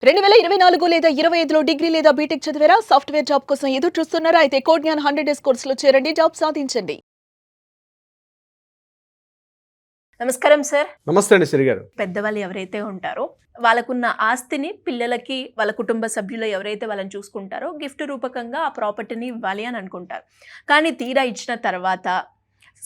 2024 లేదా 25లో డిగ్రీ లేదా బీటెక్ చదివారా? సాఫ్ట్‌వేర్ జాబ్ కోసం ఎదురు చూస్తున్నారా? అయితే కోడ్ జ్ఞాన్ 100 డేస్ కోర్సులో చేరండి, జాబ్ సాధించండి. నమస్కారం సార్. నమస్తే అండి శ్రీ గారు. పెద్దవాళ్ళు ఎవరైతే ఉంటారో వాళ్ళకున్న ఆస్తిని పిల్లలకి, వాళ్ళ కుటుంబ సభ్యులు ఎవరైతే వాళ్ళని చూసుకుంటారో గిఫ్ట్ రూపకంగా ఆ ప్రాపర్టీని ఇవ్వాలి అని అనుకుంటారు. కానీ తీరా ఇచ్చిన తర్వాత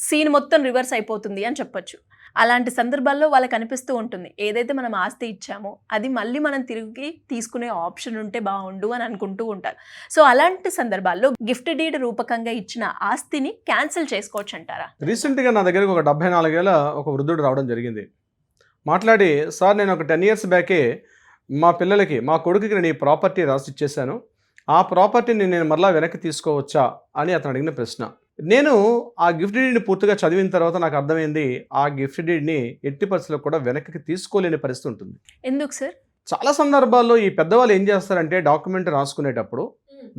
సీన్ మొత్తం రివర్స్ అయిపోతుంది అని చెప్పొచ్చు. అలాంటి సందర్భాల్లో వాళ్ళకి అనిపిస్తూ ఉంటుంది, ఏదైతే మనం ఆస్తి ఇచ్చామో అది మళ్ళీ మనం తిరిగి తీసుకునే ఆప్షన్ ఉంటే బాగుండు అని అనుకుంటూ ఉంటారు. సో అలాంటి సందర్భాల్లో గిఫ్ట్ డీడ్ రూపకంగా ఇచ్చిన ఆస్తిని క్యాన్సిల్ చేసుకోవచ్చు అంటారా? రీసెంట్గా నా దగ్గరికి ఒక 74 ఏళ్ళ ఒక వృద్ధుడు రావడం జరిగింది. మాట్లాడి, సార్ నేను ఒక 10 ఇయర్స్ బ్యాకే మా పిల్లలకి, మా కొడుకుకి నేను ఈ ప్రాపర్టీ రాసి ఇచ్చేసాను, ఆ ప్రాపర్టీని నేను మరలా వెనక్కి తీసుకోవచ్చా అని అతను అడిగిన ప్రశ్న. నేను ఆ గిఫ్ట్ డీడ్ని పూర్తిగా చదివిన తర్వాత నాకు అర్థమైంది, ఆ గిఫ్ట్ డీడ్ని ఎట్టి పరిస్థితుల్లో కూడా వెనక్కి తీసుకోలేని పరిస్థితి ఉంటుంది. ఎందుకు సార్? చాలా సందర్భాల్లో ఈ పెద్దవాళ్ళు ఏం చేస్తారంటే, డాక్యుమెంట్ రాసుకునేటప్పుడు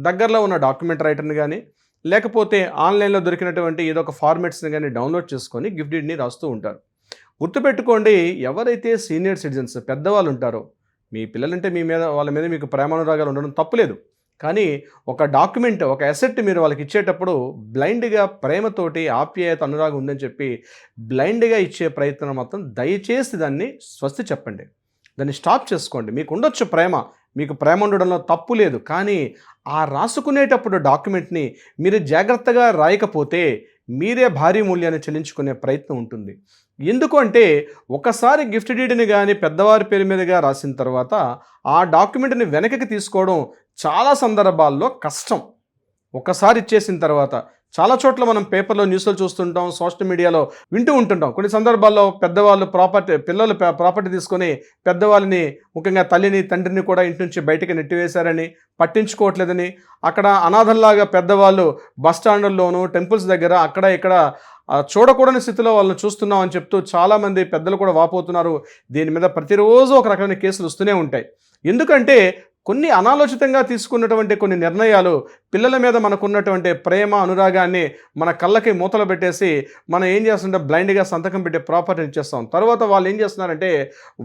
దగ్గరలో ఉన్న డాక్యుమెంట్ రైటర్ని కానీ, లేకపోతే ఆన్లైన్లో దొరికినటువంటి ఏదో ఒక ఫార్మాట్స్ని కానీ డౌన్లోడ్ చేసుకొని గిఫ్ట్ డీడ్ని రాస్తూ ఉంటారు. గుర్తుపెట్టుకోండి, ఎవరైతే సీనియర్ సిటిజన్స్ పెద్దవాళ్ళు ఉంటారో, మీ పిల్లలంటే మీ మీద, వాళ్ళ మీద మీకు ప్రేమానురాగాలు ఉండడం తప్పులేదు. కానీ ఒక డాక్యుమెంట్, ఒక అసెట్ మీరు వాళ్ళకి ఇచ్చేటప్పుడు బ్లైండ్గా ప్రేమతోటి ఆప్యాయత అనురాగం ఉందని చెప్పి బ్లైండ్గా ఇచ్చే ప్రయత్నం మాత్రం దయచేసి దాన్ని స్వస్తి చెప్పండి, దాన్ని స్టాప్ చేసుకోండి. మీకు ఉండొచ్చు ప్రేమ, మీకు ప్రేమ ఉండడంలో తప్పు లేదు. కానీ ఆ రాసుకునేటప్పుడు డాక్యుమెంట్ని మీరు జాగ్రత్తగా రాయకపోతే మీరే భారీ మూల్యాన్ని చెల్లించుకునే ప్రయత్నం ఉంటుంది. ఎందుకు అంటే, ఒకసారి గిఫ్ట్ డీడ్ని కానీ పెద్దవారి పేరు మీదుగా రాసిన తర్వాత ఆ డాక్యుమెంట్ని వెనక్కి తీసుకోవడం చాలా సందర్భాల్లో కష్టం. ఒకసారి ఇచ్చేసిన తర్వాత చాలా చోట్ల మనం పేపర్లో, న్యూస్లో చూస్తుంటాం, సోషల్ మీడియాలో వింటూ ఉంటుంటాం. కొన్ని సందర్భాల్లో పెద్దవాళ్ళు పిల్లలు ప్రాపర్టీ తీసుకొని పెద్దవాళ్ళని, ముఖ్యంగా తల్లిని, తండ్రిని కూడా ఇంటి నుంచి బయటికి నెట్టివేశారని, పట్టించుకోవట్లేదని, అక్కడ అనాథల్లాగా పెద్దవాళ్ళు బస్ స్టాండ్ల్లోనూ, టెంపుల్స్ దగ్గర అక్కడ ఇక్కడ చూడకూడని స్థితిలో వాళ్ళని చూస్తున్నాం అని చెప్తూ చాలామంది పెద్దలు కూడా వాపోతున్నారు. దీని మీద ప్రతిరోజు ఒక రకమైన కేసులు వస్తూనే ఉంటాయి. ఎందుకంటే కొన్ని అనాలోచితంగా తీసుకున్నటువంటి కొన్ని నిర్ణయాలు పిల్లల మీద మనకున్నటువంటి ప్రేమ అనురాగాన్ని మన కళ్ళకి మూతలు పెట్టేసి మనం ఏం చేస్తుంటే బ్లైండ్గా సంతకం పెట్టి ప్రాపర్టీని ఇచ్చేస్తాం. తర్వాత వాళ్ళు ఏం చేస్తున్నారంటే,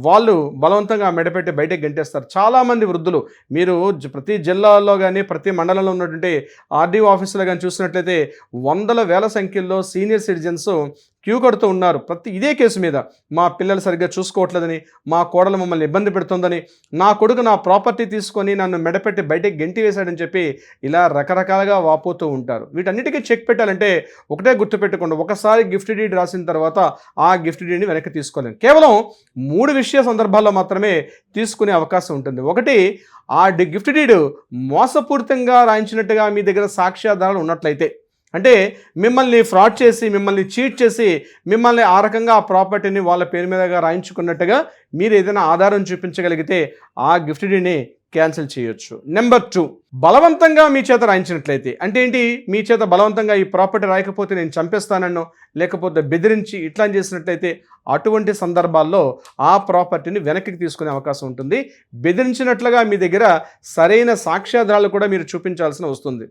వాళ్ళు బలవంతంగా మెడపెట్టి బయటకు గంటేస్తారు. చాలామంది వృద్ధులు, మీరు ప్రతి జిల్లాలో కానీ ప్రతి మండలంలో ఉన్నటువంటి ఆర్డీఓ ఆఫీసులో కానీ చూసినట్లయితే వందల వేల సంఖ్యలో సీనియర్ సిటిజన్స్ క్యూ కడుతూ ఉన్నారు. ఇదే కేసు మీద, మా పిల్లలు సరిగ్గా చూసుకోవట్లేదని, మా కోడలు మమ్మల్ని ఇబ్బంది పెడుతుందని, నా కొడుకు నా ప్రాపర్టీ తీసుకొని నన్ను మెడపెట్టి బయటకు గెంటి వేశాడని చెప్పి ఇలా రకరకాలుగా వాపోతూ ఉంటారు. వీటన్నిటికీ చెక్ పెట్టాలంటే ఒకటే గుర్తుపెట్టుకోండి, ఒకసారి గిఫ్ట్ డీడ్ రాసిన తర్వాత ఆ గిఫ్ట్ డీడ్ని వెనక్కి తీసుకోలేము. కేవలం 3 సందర్భాల్లో మాత్రమే తీసుకునే అవకాశం ఉంటుంది. ఒకటి, ఆ గిఫ్ట్ డీడ్ మోసపూరితంగా రాయించినట్టుగా మీ దగ్గర సాక్ష్యాధారాలు ఉన్నట్లయితే, అంటే మిమ్మల్ని ఫ్రాడ్ చేసి, మిమ్మల్ని చీట్ చేసి, మిమ్మల్ని ఆ రకంగా ఆ ప్రాపర్టీని వాళ్ళ పేరు మీదగా రాయించుకున్నట్టుగా మీరు ఏదైనా ఆధారం చూపించగలిగితే ఆ గిఫ్ట్ డీడ్ని క్యాన్సిల్ చేయొచ్చు. నెంబర్ 2, బలవంతంగా మీ చేత రాయించినట్లయితే, అంటే ఏంటి, మీ చేత బలవంతంగా ఈ ప్రాపర్టీ రాయకపోతే నేను చంపేస్తానన్నో, లేకపోతే బెదిరించి ఇట్లా చేసినట్లయితే, అటువంటి సందర్భాల్లో ఆ ప్రాపర్టీని వెనక్కి తీసుకునే అవకాశం ఉంటుంది. బెదిరించినట్లుగా మీ దగ్గర సరైన సాక్ష్యాధారాలు కూడా మీరు చూపించాల్సిన వస్తుంది.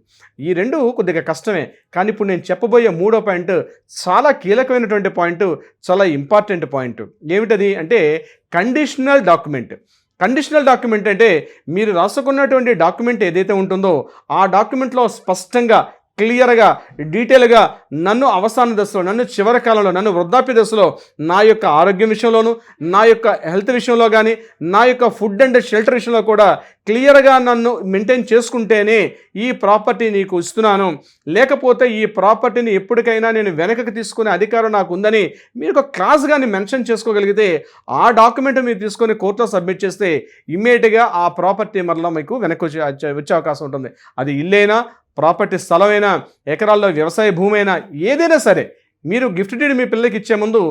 ఈ 2 కొద్దిగా కష్టమే. కానీ ఇప్పుడు నేను చెప్పబోయే 3వ పాయింట్ చాలా కీలకమైనటువంటి పాయింట్, చాలా ఇంపార్టెంట్ పాయింట్. ఏమిటది అంటే, కండిషనల్ డాక్యుమెంట్. కండిషనల్ డాక్యుమెంట్ అంటే, మీరు రాసుకున్నటువంటి డాక్యుమెంట్ ఏదైతే ఉంటుందో ఆ డాక్యుమెంట్లో స్పష్టంగా, క్లియర్గా, డీటెయిల్గా నన్ను అవసాన దశలో, నన్ను చివరి కాలంలో, నన్ను వృద్ధాప్య దశలో నా యొక్క ఆరోగ్యం విషయంలోనూ, నా యొక్క హెల్త్ విషయంలో కానీ, నా యొక్క ఫుడ్ అండ్ షెల్టర్ విషయంలో కూడా క్లియర్గా నన్ను మెయింటైన్ చేసుకుంటేనే ఈ ప్రాపర్టీ నీకు ఇస్తున్నాను, లేకపోతే ఈ ప్రాపర్టీని ఎప్పటికైనా నేను వెనకకి తీసుకునే అధికారం నాకు ఉందని మీరు ఒక క్లాస్ కానీ మెన్షన్ చేసుకోగలిగితే, ఆ డాక్యుమెంట్ మీరు తీసుకొని కోర్టులో సబ్మిట్ చేస్తే ఇమ్మీడియట్గా ఆ ప్రాపర్టీ మరలా మీకు వెనక్కి వచ్చే అవకాశం ఉంటుంది. అది ఇల్లైనా, ప్రాపర్టీ స్థలమైనా, ఎకరాల్లో వ్యవసాయ భూమి అయినా, ఏదైనా సరే మీరు గిఫ్ట్ డీడ్ మీ పిల్లలకి ఇచ్చే ముందు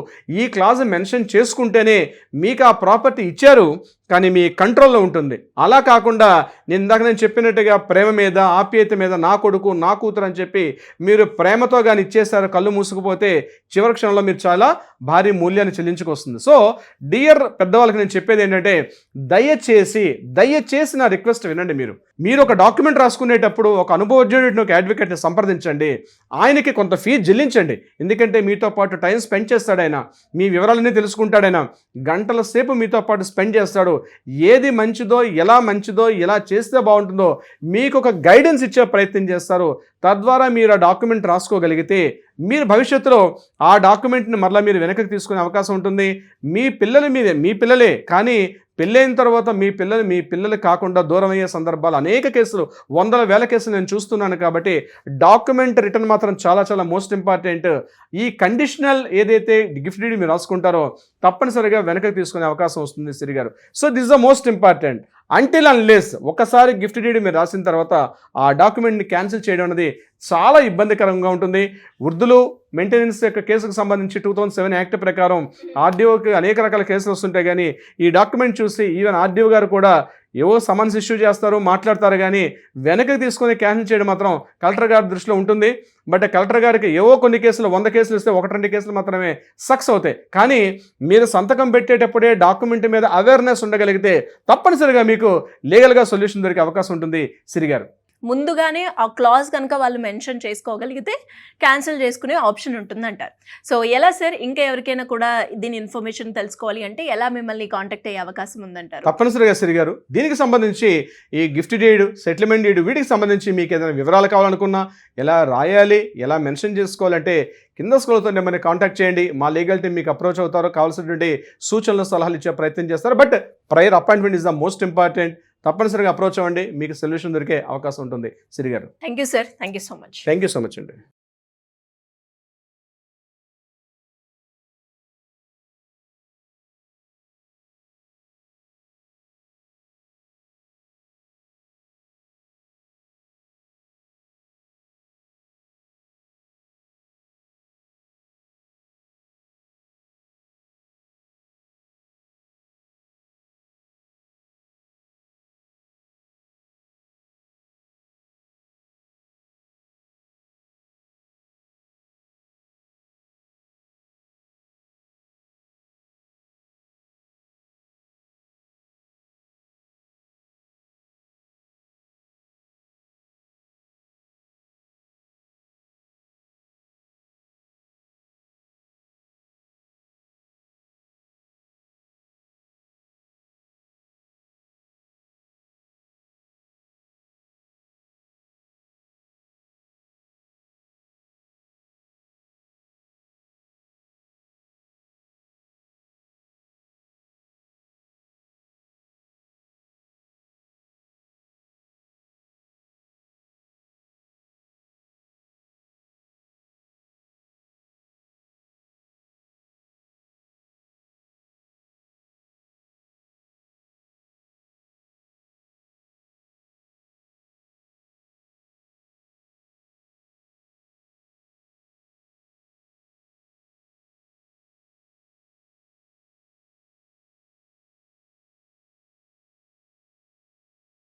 ఈ క్లాజ్ మెన్షన్ చేసుకుంటేనే మీకు ఆ ప్రాపర్టీ ఇచ్చారు, కానీ మీ కంట్రోల్లో ఉంటుంది. అలా కాకుండా నేను చెప్పినట్టుగా ప్రేమ మీద, ఆప్యాయత మీద, నా కొడుకు, నా కూతురు అని చెప్పి మీరు ప్రేమతో కానీ ఇచ్చేసారు, కళ్ళు మూసుకుపోతే చివరి క్షణంలో మీరు చాలా భారీ మూల్యాన్ని చెల్లించుకొస్తుంది. సో డియర్ పెద్దవాళ్ళకి నేను చెప్పేది ఏంటంటే, దయచేసి నా రిక్వెస్ట్ వినండి. మీరు ఒక డాక్యుమెంట్ రాసుకునేటప్పుడు ఒక అనుభవజ్ఞుడిని, ఒక అడ్వకేట్ని సంప్రదించండి. ఆయనకి కొంత ఫీజు చెల్లించండి. ఎందుకంటే మీతో పాటు టైం స్పెండ్ చేస్తాడు ఆయన, మీ వివరాలన్నీ తెలుసుకుంటాడు ఆయన, గంటల సేపు మీతో పాటు స్పెండ్ చేస్తాడు. ఏది మంచిదో ఎలా చేస్తే బాగుంటుందో మీకు ఒక గైడెన్స్ ఇచ్చే ప్రయత్నం చేస్తారు. తద్వారా మీరు ఆ డాక్యుమెంట్ రాసుకోగలిగితే మీరు భవిష్యత్తులో ఆ డాక్యుమెంట్ని మరలా మీరు వెనక్కి తీసుకునే అవకాశం ఉంటుంది. మీ పిల్లలే కానీ పెళ్ళైన తర్వాత మీ పిల్లలు కాకుండా దూరం అయ్యే సందర్భాలు అనేక కేసులు, వందల వేల కేసులు నేను చూస్తున్నాను. కాబట్టి డాక్యుమెంట్ రిటర్న్ మాత్రం చాలా చాలా మోస్ట్ ఇంపార్టెంట్. ఈ కండిషనల్ ఏదైతే గిఫ్ట్ డీడ్ మీరు రాసుకుంటారో తప్పనిసరిగా వెనక్కి తీసుకునే అవకాశం వస్తుంది సిరి గారు. So this the most important. Until unless ఒకసారి గిఫ్ట్ డీడ్ మీరు రాసిన తర్వాత ఆ డాక్యుమెంట్ని క్యాన్సిల్ చేయడం అనేది చాలా ఇబ్బందికరంగా ఉంటుంది. వృద్ధులు మెయింటెనెన్స్ యొక్క కేసుకు సంబంధించి 2007 యాక్ట్ ప్రకారం ఆర్డీఓకి అనేక రకాల కేసులు వస్తుంటాయి. కానీ ఈ డాక్యుమెంట్ చూసి ఈవెన్ ఆర్డీఓ గారు కూడా ఏవో సమన్స్ ఇష్యూ చేస్తారు, మాట్లాడతారు. కానీ వెనక్కి తీసుకొని క్యాన్సిల్ చేయడం మాత్రం కలెక్టర్ గారి దృష్టిలో ఉంటుంది. బట్ కలెక్టర్ గారికి ఏవో కొన్ని కేసులు 100 కేసులు ఇస్తే 1-2 కేసులు మాత్రమే సక్సెస్ అవుతాయి. కానీ మీరు సంతకం పెట్టేటప్పుడే డాక్యుమెంట్ మీద అవేర్నెస్ ఉండగలిగితే తప్పనిసరిగా మీకు లీగల్గా సొల్యూషన్ దొరికే అవకాశం ఉంటుంది సిరి గారు. ముందుగానే ఆ క్లాజ్ కనుక వాళ్ళు మెన్షన్ చేసుకోగలిగితే క్యాన్సిల్ చేసుకునే ఆప్షన్ ఉంటుందంటారు. సో ఎలా సార్, ఇంకా ఎవరికైనా కూడా దీని ఇన్ఫర్మేషన్ తెలుసుకోవాలి అంటే ఎలా మిమ్మల్ని కాంటాక్ట్ అయ్యే అవకాశం ఉందంటారు? తప్పనిసరిగా సిరి గారు, దీనికి సంబంధించి ఈ గిఫ్ట్ డీడ్, సెటిల్మెంట్ డీడ్, వీటికి సంబంధించి మీకు ఏదైనా వివరాలు కావాలనుకున్నా, ఎలా రాయాలి, ఎలా మెన్షన్ చేసుకోవాలంటే కింద స్క్రోల్తో నెంబర్ని కాంటాక్ట్ చేయండి. మా లీగల్ టీం మీకు అప్రోచ్ అవుతారో, కావాల్సినటువంటి సూచనలు సలహాలు ఇచ్చే ప్రయత్నం చేస్తారు. But prior appointment is the most important. తప్పనిసరిగా అప్రోచ్ అవ్వండి, మీకు సొల్యూషన్ దొరికే అవకాశం ఉంటుంది సిరి గారు. Thank you sir, thank you so much. Thank you so much అండి.